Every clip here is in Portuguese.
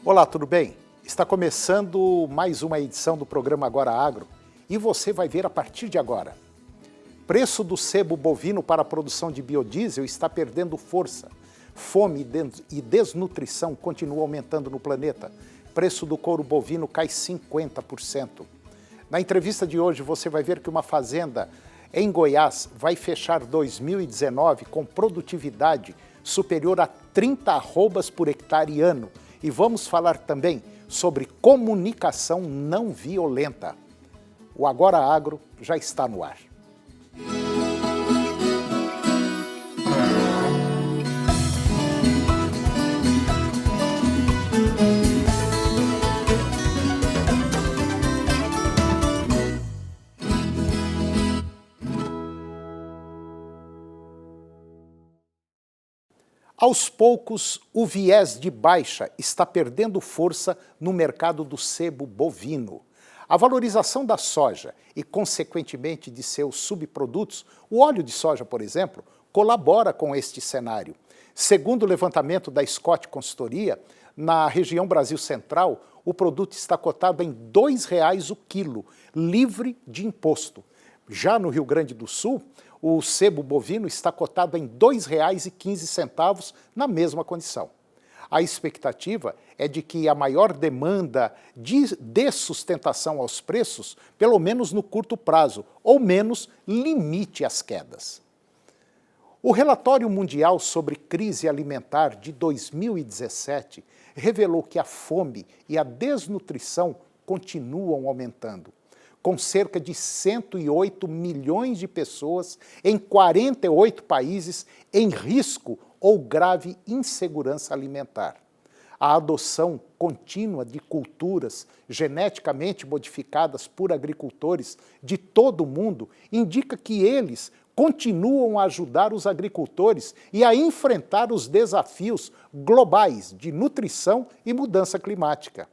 Olá, tudo bem? Está começando mais uma edição do programa Agora Agro e você vai ver a partir de agora. Preço do sebo bovino para a produção de biodiesel está perdendo força. Fome e desnutrição continuam aumentando no planeta. Preço do couro bovino cai 50%. Na entrevista de hoje você vai ver que uma fazenda em Goiás vai fechar 2019 com produtividade superior a 30 arrobas por hectare ano. E vamos falar também sobre comunicação não violenta. O Agora Agro já está no ar. Aos poucos, o viés de baixa está perdendo força no mercado do sebo bovino. A valorização da soja e, consequentemente, de seus subprodutos, o óleo de soja, por exemplo, colabora com este cenário. Segundo o levantamento da Scott Consultoria, na região Brasil Central, o produto está cotado em R$ 2,00 o quilo, livre de imposto. Já no Rio Grande do Sul, o sebo bovino está cotado em R$ 2,15 na mesma condição. A expectativa é de que a maior demanda dê sustentação aos preços, pelo menos no curto prazo, ou menos limite as quedas. O relatório mundial sobre crise alimentar de 2017 revelou que a fome e a desnutrição continuam aumentando, com cerca de 108 milhões de pessoas em 48 países em risco ou grave insegurança alimentar. A adoção contínua de culturas geneticamente modificadas por agricultores de todo o mundo indica que eles continuam a ajudar os agricultores e a enfrentar os desafios globais de nutrição e mudança climática.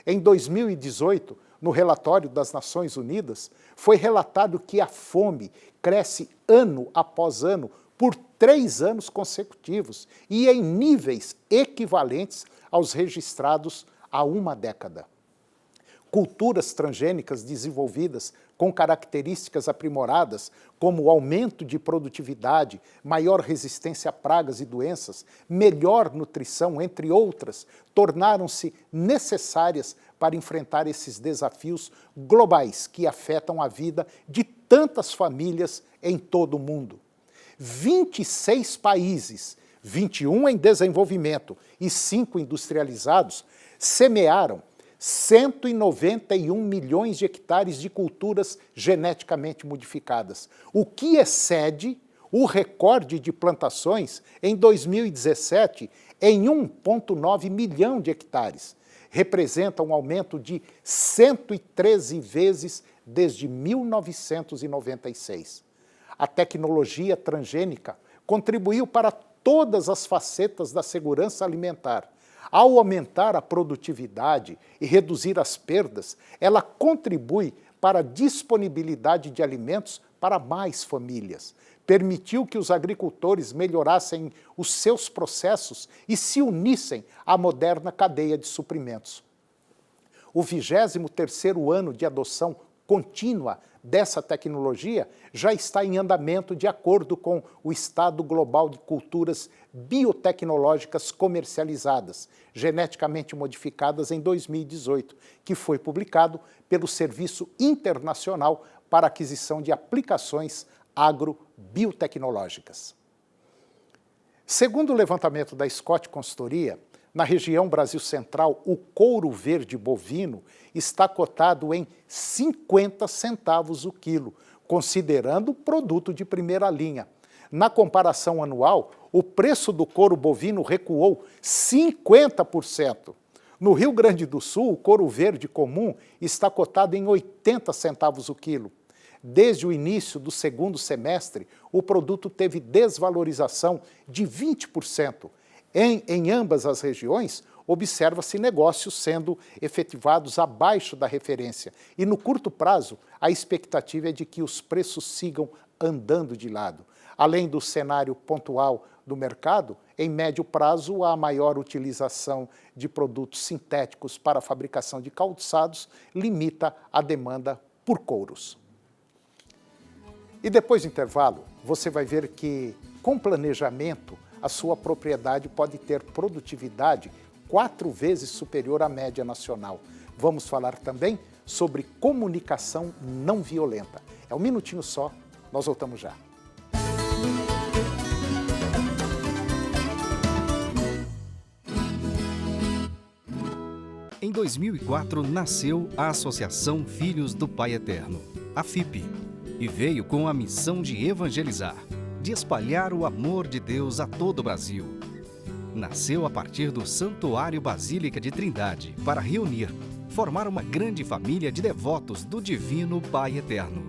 Em 2018, no relatório das Nações Unidas, foi relatado que a fome cresce ano após ano por 3 anos consecutivos e em níveis equivalentes aos registrados há uma década. Culturas transgênicas desenvolvidas com características aprimoradas, como o aumento de produtividade, maior resistência a pragas e doenças, melhor nutrição, entre outras, tornaram-se necessárias para enfrentar esses desafios globais que afetam a vida de tantas famílias em todo o mundo. 26 países, 21 em desenvolvimento e 5 industrializados, semearam 191 milhões de hectares de culturas geneticamente modificadas, o que excede o recorde de plantações em 2017 em 1,9 milhão de hectares. Representa um aumento de 113 vezes desde 1996. A tecnologia transgênica contribuiu para todas as facetas da segurança alimentar. Ao aumentar a produtividade e reduzir as perdas, ela contribui para a disponibilidade de alimentos para mais famílias. Permitiu que os agricultores melhorassem os seus processos e se unissem à moderna cadeia de suprimentos. O 23º ano de adoção contínua dessa tecnologia já está em andamento de acordo com o Estado Global de Culturas Biotecnológicas Comercializadas, geneticamente modificadas em 2018, que foi publicado pelo Serviço Internacional para Aquisição de Aplicações Agrobiotecnológicas. Segundo o levantamento da Scott Consultoria, na região Brasil Central, o couro verde bovino está cotado em 50 centavos o quilo, considerando produto de primeira linha. Na comparação anual, o preço do couro bovino recuou 50%. No Rio Grande do Sul, o couro verde comum está cotado em 80 centavos o quilo. Desde o início do segundo semestre, o produto teve desvalorização de 20%. Em ambas as regiões, observa-se negócios sendo efetivados abaixo da referência e, no curto prazo, a expectativa é de que os preços sigam andando de lado. Além do cenário pontual do mercado, em médio prazo, a maior utilização de produtos sintéticos para a fabricação de calçados limita a demanda por couros. E depois do intervalo, você vai ver que, com planejamento, a sua propriedade pode ter produtividade 4 vezes superior à média nacional. Vamos falar também sobre comunicação não violenta. É um minutinho só, nós voltamos já. Em 2004, nasceu a Associação Filhos do Pai Eterno, a FIP, e veio com a missão de evangelizar, de espalhar o amor de Deus a todo o Brasil. Nasceu a partir do Santuário Basílica de Trindade para reunir, formar uma grande família de devotos do Divino Pai Eterno.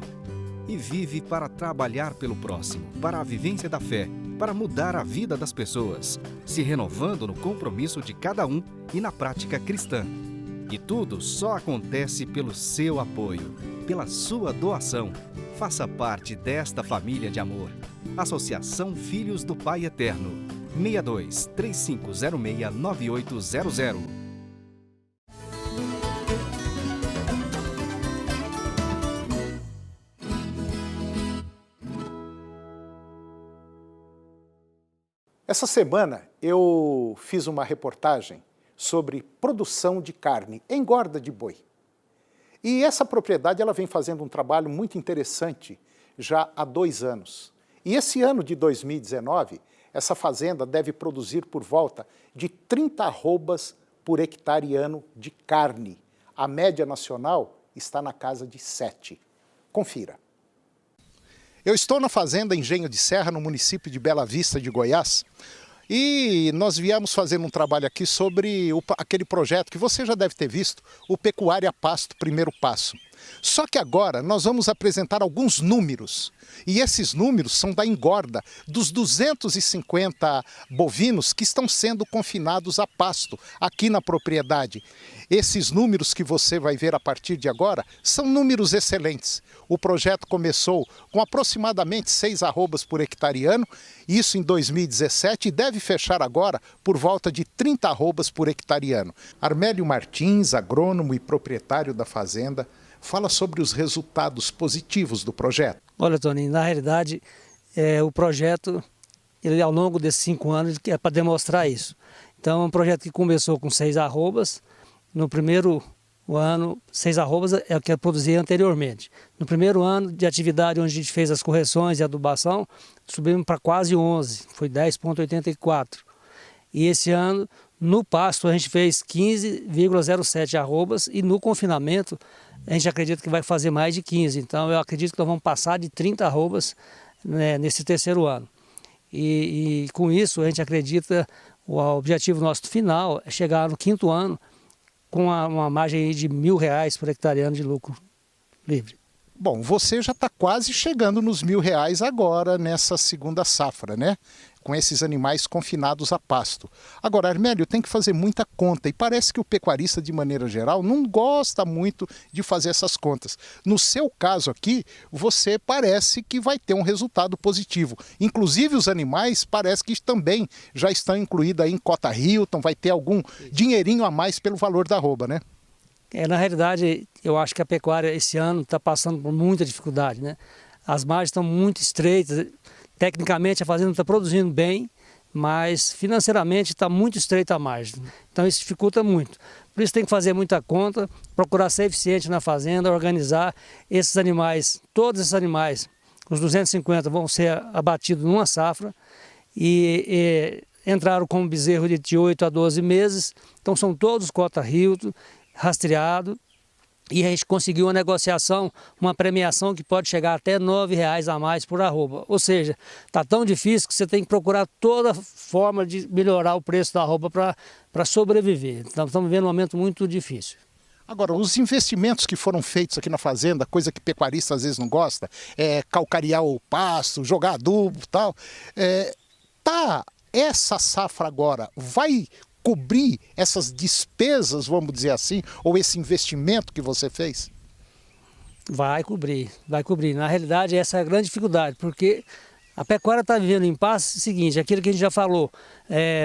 E vive para trabalhar pelo próximo, para a vivência da fé, para mudar a vida das pessoas, se renovando no compromisso de cada um e na prática cristã. E tudo só acontece pelo seu apoio, pela sua doação. Faça parte desta família de amor. Associação Filhos do Pai Eterno. 62 3506 9800. Essa semana eu fiz uma reportagem sobre produção de carne, engorda de boi. E essa propriedade ela vem fazendo um trabalho muito interessante já há 2 anos. E esse ano de 2019, essa fazenda deve produzir por volta de 30 arrobas por hectare ano de carne. A média nacional está na casa de 7. Confira. Eu estou na fazenda Engenho de Serra, no município de Bela Vista de Goiás, e nós viemos fazendo um trabalho aqui sobre aquele projeto que você já deve ter visto, o Pecuária a Pasto, primeiro passo. Só que agora nós vamos apresentar alguns números, e esses números são da engorda dos 250 bovinos que estão sendo confinados a pasto aqui na propriedade. Esses números que você vai ver a partir de agora são números excelentes. O projeto começou com aproximadamente 6 arrobas por hectare ano, isso em 2017, e deve fechar agora por volta de 30 arrobas por hectare ano. Armélio Martins, agrônomo e proprietário da fazenda, fala sobre os resultados positivos do projeto. Olha, Toninho, na realidade, o projeto, ele, ao longo desses 5 anos, é para demonstrar isso. Então, é um projeto que começou com 6 arrobas. No primeiro ano, 6 arrobas é o que eu produzia anteriormente. No primeiro ano de atividade, onde a gente fez as correções e adubação, subimos para quase 11, foi 10,84. E esse ano, no pasto, a gente fez 15,07 arrobas e no confinamento, a gente acredita que vai fazer mais de 15. Então, eu acredito que nós vamos passar de 30 arrobas, né, nesse terceiro ano. E com isso, a gente acredita, o objetivo nosso final é chegar no 5º ano com uma margem de R$1.000 por hectare ano de lucro livre. Bom, você já está quase chegando nos R$1.000 agora nessa segunda safra, né? Com esses animais confinados a pasto. Agora, Armélio, tem que fazer muita conta e parece que o pecuarista, de maneira geral, não gosta muito de fazer essas contas. No seu caso aqui, você parece que vai ter um resultado positivo. Inclusive, os animais parece que também já estão incluídos aí em cota Hilton, vai ter algum dinheirinho a mais pelo valor da arroba, né? Na realidade, eu acho que a pecuária esse ano está passando por muita dificuldade, né? As margens estão muito estreitas. Tecnicamente a fazenda está produzindo bem, mas financeiramente está muito estreita a margem. Então isso dificulta muito. Por isso tem que fazer muita conta, procurar ser eficiente na fazenda, organizar esses animais, todos esses animais, os 250 vão ser abatidos numa safra e entraram como bezerro de 8 a 12 meses, então são todos cota Hilton, rastreado. E a gente conseguiu uma negociação, uma premiação que pode chegar até R$9 a mais por arroba. Ou seja, está tão difícil que você tem que procurar toda forma de melhorar o preço da arroba para sobreviver. Então estamos vivendo um momento muito difícil. Agora, os investimentos que foram feitos aqui na fazenda, coisa que pecuarista às vezes não gosta, calcarear o pasto, jogar adubo e tal, essa safra agora vai cobrir essas despesas, vamos dizer assim, ou esse investimento que você fez? Vai cobrir, vai cobrir. Na realidade, essa é a grande dificuldade, porque A pecuária está vivendo um impasse seguinte, aquilo que a gente já falou,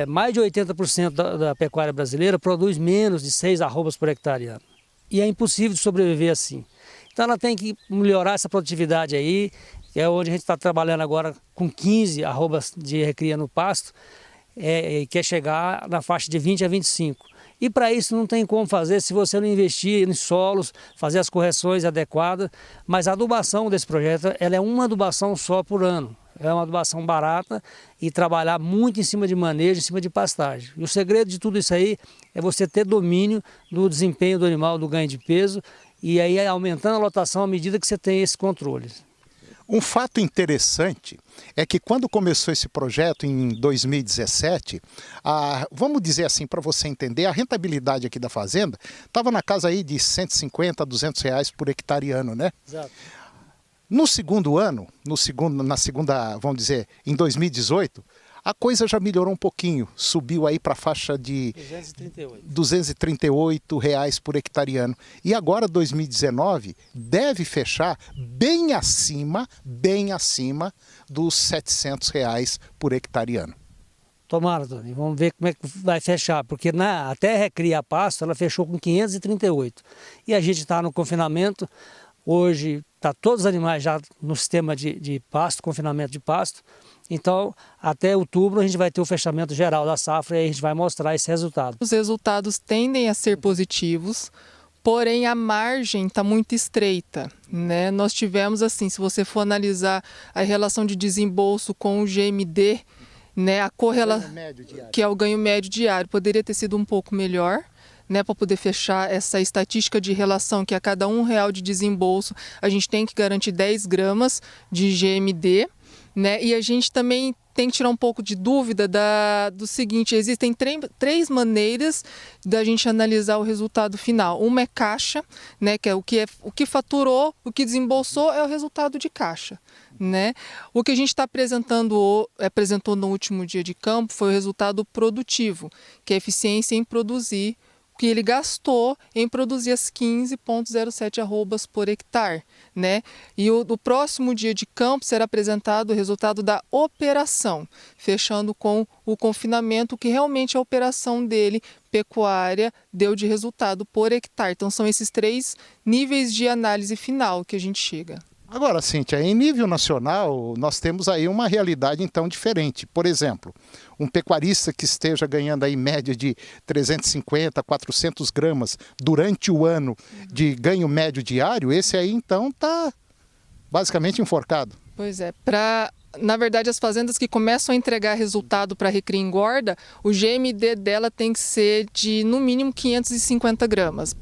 mais de 80% da pecuária brasileira produz menos de 6 arrobas por hectare ano. E é impossível de sobreviver assim. Então ela tem que melhorar essa produtividade aí, que é onde a gente está trabalhando agora com 15 arrobas de recria no pasto, e quer chegar na faixa de 20 a 25. E para isso não tem como fazer se você não investir em solos, fazer as correções adequadas, mas a adubação desse projeto ela é uma adubação só por ano. É uma adubação barata e trabalhar muito em cima de manejo, em cima de pastagem. E o segredo de tudo isso aí é você ter domínio do desempenho do animal, do ganho de peso, e aí aumentando a lotação à medida que você tem esse controle. Um fato interessante é que quando começou esse projeto em 2017, vamos dizer assim, para você entender, a rentabilidade aqui da fazenda estava na casa aí de 150 a 200 reais por hectare ano, né? Exato. No segundo ano, na segunda, vamos dizer, em 2018, a coisa já melhorou um pouquinho, subiu aí para a faixa de 238 reais por hectare ano. E agora, 2019, deve fechar bem acima dos 700 reais por hectare ano. Tomara, Tony. Vamos ver como é que vai fechar, porque até Recria Pasto, ela fechou com 538. E a gente está no confinamento, hoje está todos os animais já no sistema de pasto, confinamento de pasto. Então, até outubro a gente vai ter o fechamento geral da safra e aí a gente vai mostrar esse resultado. Os resultados tendem a ser positivos, porém a margem está muito estreita, né? Nós tivemos assim, se você for analisar a relação de desembolso com o GMD, né, que é o ganho médio diário, poderia ter sido um pouco melhor, né, para poder fechar essa estatística de relação que a cada R$1 de desembolso a gente tem que garantir 10 gramas de GMD. Né? E a gente também tem que tirar um pouco de dúvida do seguinte, existem três maneiras da gente analisar o resultado final. Uma é caixa, né? Que é o que faturou, o que desembolsou é o resultado de caixa. Né? O que a gente apresentou no último dia de campo foi o resultado produtivo, que é a eficiência em produzir, que ele gastou em produzir as 15,07 arrobas por hectare, né? E o próximo dia de campo será apresentado o resultado da operação, fechando com o confinamento, que realmente a operação dele, pecuária, deu de resultado por hectare. Então são esses 3 níveis de análise final que a gente chega. Agora, Cíntia, em nível nacional, nós temos aí uma realidade então diferente. Por exemplo, um pecuarista que esteja ganhando aí média de 350, 400 gramas durante o ano de ganho médio diário, esse aí então está basicamente enforcado. Pois é, na verdade, as fazendas que começam a entregar resultado para recria engorda, o GMD dela tem que ser de, no mínimo, 550 gramas,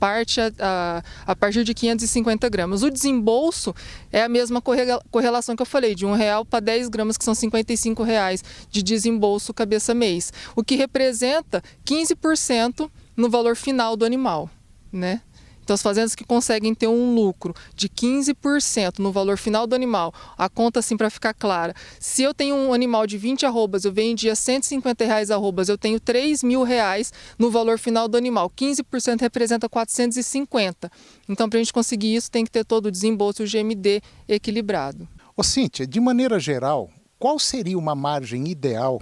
a partir de 550 gramas. O desembolso é a mesma correlação que eu falei, de R$1 para 10 gramas, que são R$55 de desembolso cabeça mês, o que representa 15% no valor final do animal, né? Então, as fazendas que conseguem ter um lucro de 15% no valor final do animal, a conta assim para ficar clara, se eu tenho um animal de 20 arrobas, eu vendia R$150 arrobas, eu tenho R$3.000 no valor final do animal, 15% representa 450. Então, para a gente conseguir isso, tem que ter todo o desembolso e o GMD equilibrado. Ô Cíntia, de maneira geral, qual seria uma margem ideal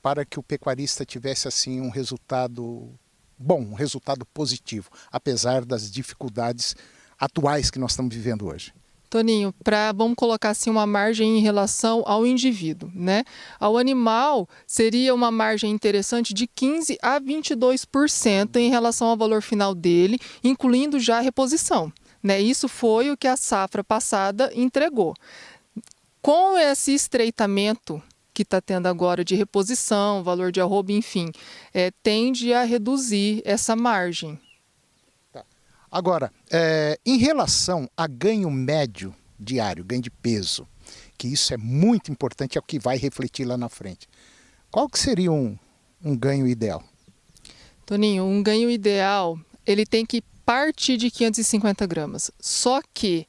para que o pecuarista tivesse assim um resultado bom, um resultado positivo, apesar das dificuldades atuais que nós estamos vivendo hoje? Toninho, vamos colocar assim uma margem em relação ao indivíduo, né? Ao animal seria uma margem interessante de 15% a 22% em relação ao valor final dele, incluindo já a reposição, né? Isso foi o que a safra passada entregou. Com esse estreitamento que está tendo agora de reposição, valor de arroba, enfim, tende a reduzir essa margem. Tá. Agora, em relação a ganho médio diário, ganho de peso, que isso é muito importante, é o que vai refletir lá na frente. Qual que seria um ganho ideal? Toninho, um ganho ideal, ele tem que partir de 550 gramas. Só que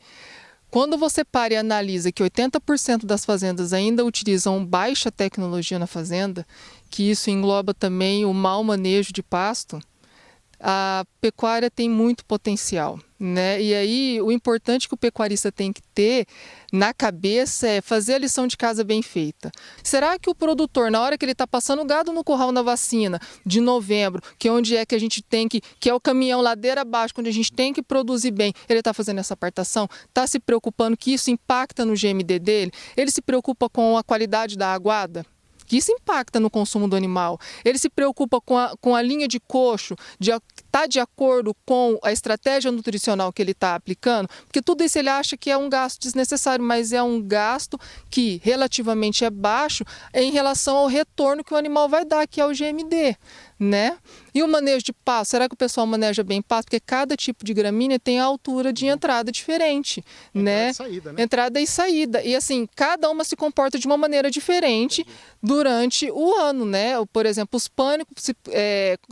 quando você para e analisa que 80% das fazendas ainda utilizam baixa tecnologia na fazenda, que isso engloba também o mau manejo de pasto, a pecuária tem muito potencial, né? E aí o importante que o pecuarista tem que ter na cabeça é fazer a lição de casa bem feita. Será que o produtor, na hora que ele está passando o gado no curral na vacina de novembro, que é onde é que a gente tem que é o caminhão ladeira abaixo, onde a gente tem que produzir bem, ele está fazendo essa apartação? Está se preocupando que isso impacta no GMD dele? Ele se preocupa com a qualidade da aguada? Que isso impacta no consumo do animal. Ele se preocupa com a linha de coxo, está de acordo com a estratégia nutricional que ele está aplicando, porque tudo isso ele acha que é um gasto desnecessário, mas é um gasto que relativamente é baixo em relação ao retorno que o animal vai dar, que é o GMD, né? E o manejo de pasto, será que o pessoal maneja bem pasto? Porque cada tipo de gramínea tem a altura de entrada diferente, né? Entrada e saída, né? Entrada e saída. E assim, cada uma se comporta de uma maneira diferente durante o ano, né? Por exemplo, os pânicos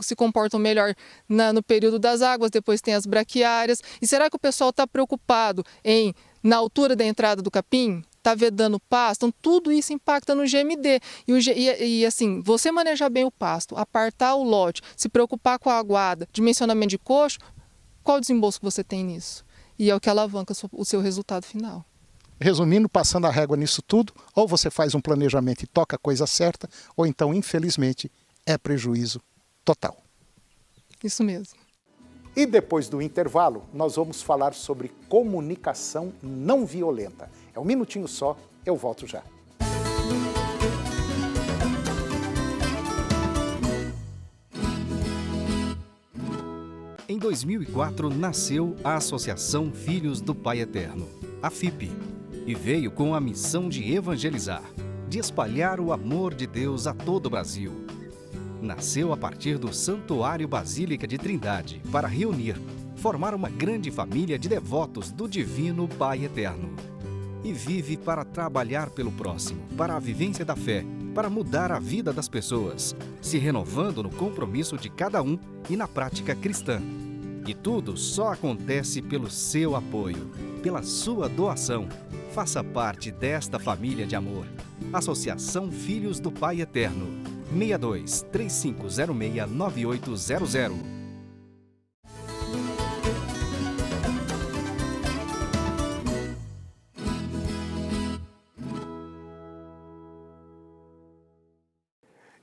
se comportam melhor no período das águas, depois tem as braquiárias. E será que o pessoal está preocupado na altura da entrada do capim? Está vedando o pasto? Então, tudo isso impacta no GMD. E assim, você manejar bem o pasto, apartar o lote, se preocupar com a aguada, dimensionamento de coxo, qual o desembolso que você tem nisso? E é o que alavanca o seu resultado final. Resumindo, passando a régua nisso tudo, ou você faz um planejamento e toca a coisa certa, ou então, infelizmente, é prejuízo total. Isso mesmo. E depois do intervalo, nós vamos falar sobre comunicação não violenta. É um minutinho só, eu volto já. Em 2004, nasceu a Associação Filhos do Pai Eterno, a FIP, e veio com a missão de evangelizar, de espalhar o amor de Deus a todo o Brasil. Nasceu a partir do Santuário Basílica de Trindade para reunir, formar uma grande família de devotos do Divino Pai Eterno. E vive para trabalhar pelo próximo, para a vivência da fé, para mudar a vida das pessoas, se renovando no compromisso de cada um e na prática cristã. E tudo só acontece pelo seu apoio, pela sua doação. Faça parte desta família de amor. Associação Filhos do Pai Eterno. 62 3506 9800.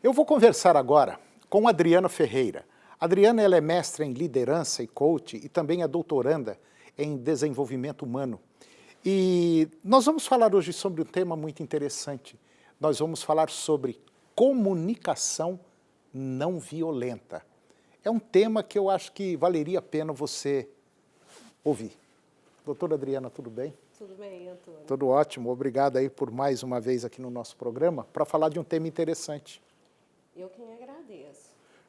Eu vou conversar agora com Adriana Ferreira. Adriana ela é mestra em liderança e coach e também é doutoranda em desenvolvimento humano. E nós vamos falar hoje sobre um tema muito interessante. Nós vamos falar sobre comunicação não violenta. É um tema que eu acho que valeria a pena você ouvir. Doutora Adriana, tudo bem? Tudo bem, Antônio. Tudo ótimo. Obrigado aí por mais uma vez aqui no nosso programa para falar de um tema interessante. Eu quem agradeço.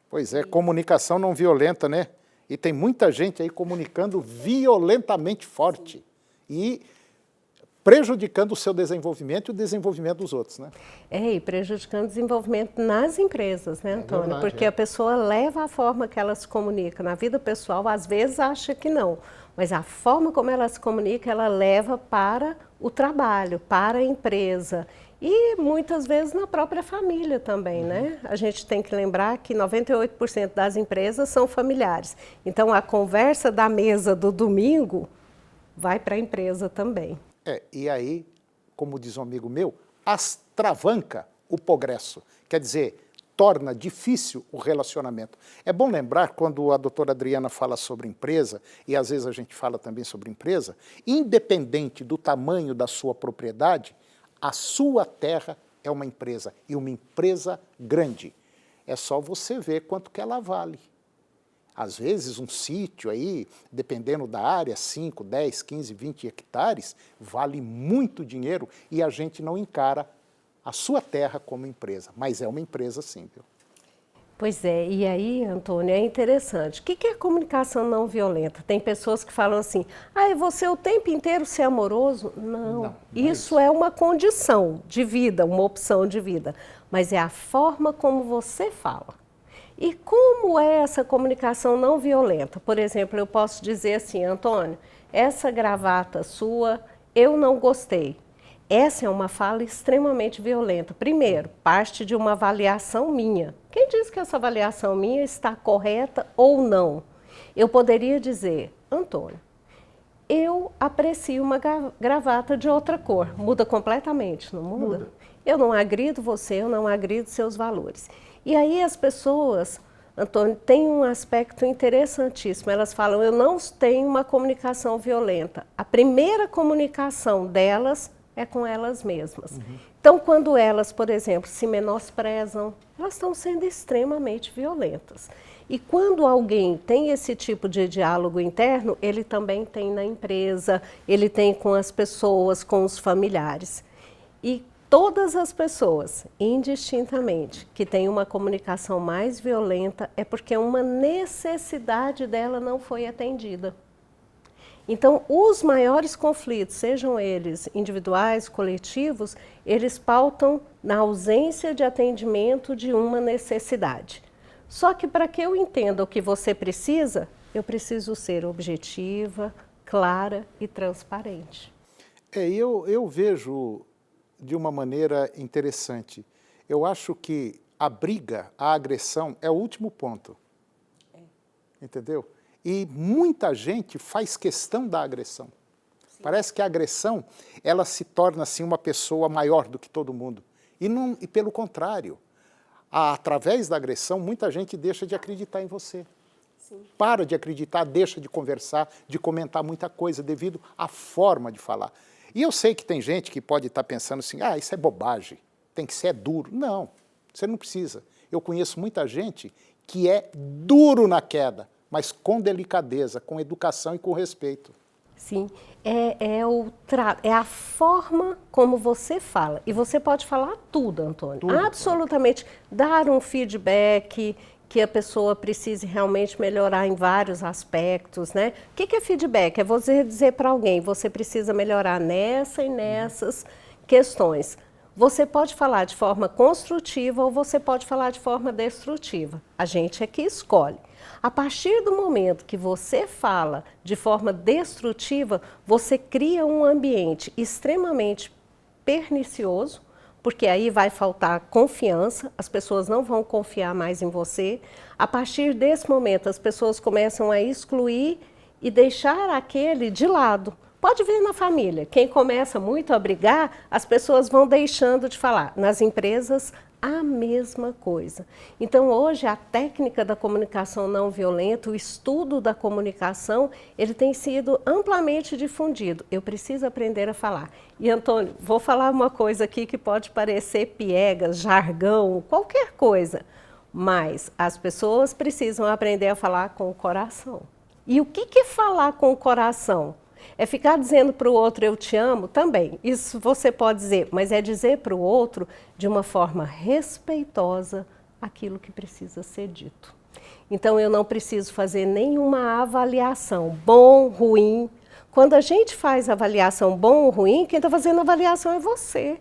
Pois é, comunicação não violenta, né? E tem muita gente aí comunicando violentamente forte e prejudicando o seu desenvolvimento e o desenvolvimento dos outros, né? E prejudicando o desenvolvimento nas empresas, né, Antônio? verdade, Porque a pessoa leva a forma que ela se comunica. Na vida pessoal, às vezes acha que não, mas a forma como ela se comunica, ela leva para o trabalho, para a empresa. E muitas vezes na própria família também, né? A gente tem que lembrar que 98% das empresas são familiares. Então, a conversa da mesa do domingo vai para a empresa também. E aí, como diz um amigo meu, astravanca o progresso. Quer dizer, torna difícil o relacionamento. É bom lembrar, quando a doutora Adriana fala sobre empresa, e às vezes a gente fala também sobre empresa, independente do tamanho da sua propriedade, a sua terra é uma empresa, e uma empresa grande. É só você ver quanto que ela vale. Às vezes um sítio aí, dependendo da área, 5, 10, 15, 20 hectares, vale muito dinheiro e a gente não encara a sua terra como empresa. Mas é uma empresa sim, viu? Pois é, e aí, Antônio, é interessante. O que é comunicação não violenta? Tem pessoas que falam assim, é você o tempo inteiro ser amoroso? Não, isso é uma condição de vida, uma opção de vida. Mas é a forma como você fala. E como é essa comunicação não violenta? Por exemplo, eu posso dizer assim, Antônio, essa gravata sua, eu não gostei. essa é uma fala extremamente violenta. Primeiro, parte de uma avaliação minha. Quem diz que essa avaliação minha está correta ou não? Eu poderia dizer, Antônio, eu aprecio uma gravata de outra cor. Muda completamente, não muda? Muda. Eu não agrido você, eu não agrido seus valores. E aí as pessoas, Antônio, têm um aspecto interessantíssimo. Elas falam, eu não tenho uma comunicação violenta. A primeira comunicação delas é com elas mesmas. Então, quando elas, por exemplo, se menosprezam, elas estão sendo extremamente violentas. E quando alguém tem esse tipo de diálogo interno, ele também tem na empresa, ele tem com as pessoas, com os familiares. E todas as pessoas, indistintamente, que têm uma comunicação mais violenta, é porque uma necessidade dela não foi atendida. Então, os maiores conflitos, sejam eles individuais, coletivos, eles pautam na ausência de atendimento de uma necessidade. Só que para que eu entenda o que você precisa, eu preciso ser objetiva, clara e transparente. Eu vejo de uma maneira interessante. Eu acho que a briga, a agressão é o último ponto. Entendeu? E muita gente faz questão da agressão. Sim. Parece que a agressão, ela se torna assim uma pessoa maior do que todo mundo. E pelo contrário, através da agressão, muita gente deixa de acreditar em você. Sim. Para de acreditar, deixa de conversar, de comentar muita coisa devido à forma de falar. E eu sei que tem gente que pode estar pensando assim, isso é bobagem, tem que ser duro. Não, você não precisa. Eu conheço muita gente que é duro na queda, mas com delicadeza, com educação e com respeito. Sim, é a forma como você fala. E você pode falar tudo, Antônio. Tudo. Absolutamente. Dar um feedback que a pessoa precise realmente melhorar em vários aspectos, né? O que é feedback? É você dizer para alguém, você precisa melhorar nessa e nessas questões. Você pode falar de forma construtiva ou você pode falar de forma destrutiva. A gente é que escolhe. A partir do momento que você fala de forma destrutiva, você cria um ambiente extremamente pernicioso, porque aí vai faltar confiança, as pessoas não vão confiar mais em você. A partir desse momento, as pessoas começam a excluir e deixar aquele de lado. Pode ver na família, quem começa muito a brigar, as pessoas vão deixando de falar. Nas empresas, a mesma coisa. Então, hoje, a técnica da comunicação não violenta, o estudo da comunicação, ele tem sido amplamente difundido. Eu preciso aprender a falar. E, Antônio, vou falar uma coisa aqui que pode parecer piegas, jargão, qualquer coisa, mas as pessoas precisam aprender a falar com o coração. E o que é falar com o coração? É ficar dizendo para o outro, eu te amo, também. Isso você pode dizer, mas é dizer para o outro de uma forma respeitosa aquilo que precisa ser dito. Então, eu não preciso fazer nenhuma avaliação, bom, ruim. Quando a gente faz avaliação bom ou ruim, quem está fazendo a avaliação é você.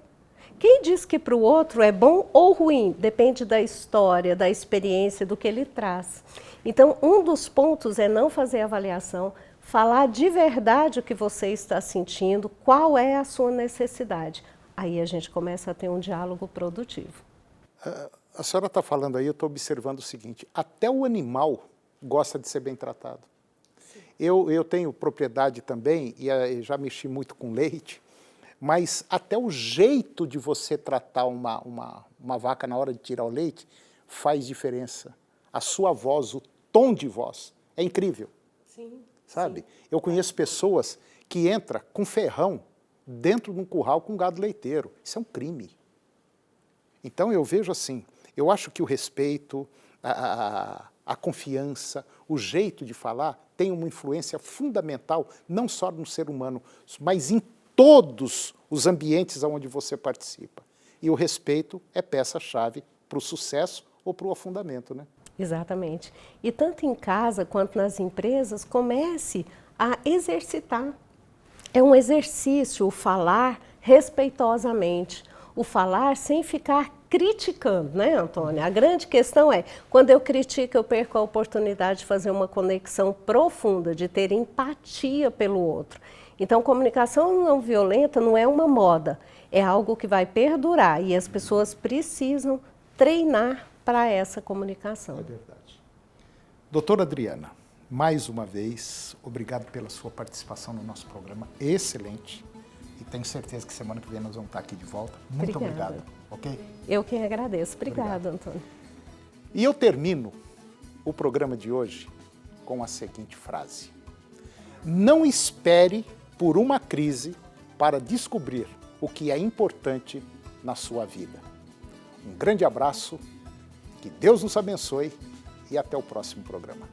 Quem diz que para o outro é bom ou ruim? Depende da história, da experiência, do que ele traz. Então, um dos pontos é não fazer avaliação, falar de verdade o que você está sentindo, qual é a sua necessidade. Aí a gente começa a ter um diálogo produtivo. A senhora está falando aí, eu estou observando o seguinte, até o animal gosta de ser bem tratado. Eu tenho propriedade também, e já mexi muito com leite, mas até o jeito de você tratar uma vaca na hora de tirar o leite faz diferença. A sua voz, o tom de voz, é incrível. Sim. Sabe? Sim. Eu conheço pessoas que entram com ferrão dentro de um curral com gado leiteiro. Isso é um crime. Então eu vejo assim, eu acho que o respeito, a confiança, o jeito de falar tem uma influência fundamental, não só no ser humano, mas em todos os ambientes onde você participa. E o respeito é peça-chave para o sucesso ou para o afundamento, né? Exatamente. E tanto em casa quanto nas empresas, comece a exercitar. É um exercício o falar respeitosamente, o falar sem ficar criticando, né, Antônia? A grande questão é, quando eu critico, eu perco a oportunidade de fazer uma conexão profunda, de ter empatia pelo outro. Então, comunicação não violenta não é uma moda, é algo que vai perdurar e as pessoas precisam treinar para essa comunicação. É verdade. Doutora Adriana, mais uma vez, obrigado pela sua participação no nosso programa, excelente. E tenho certeza que semana que vem nós vamos estar aqui de volta. Muito Obrigada. obrigado. Ok? Eu que agradeço. Obrigada, Antônio. E eu termino o programa de hoje com a seguinte frase: não espere por uma crise para descobrir o que é importante na sua vida. Um grande abraço, que Deus nos abençoe e até o próximo programa.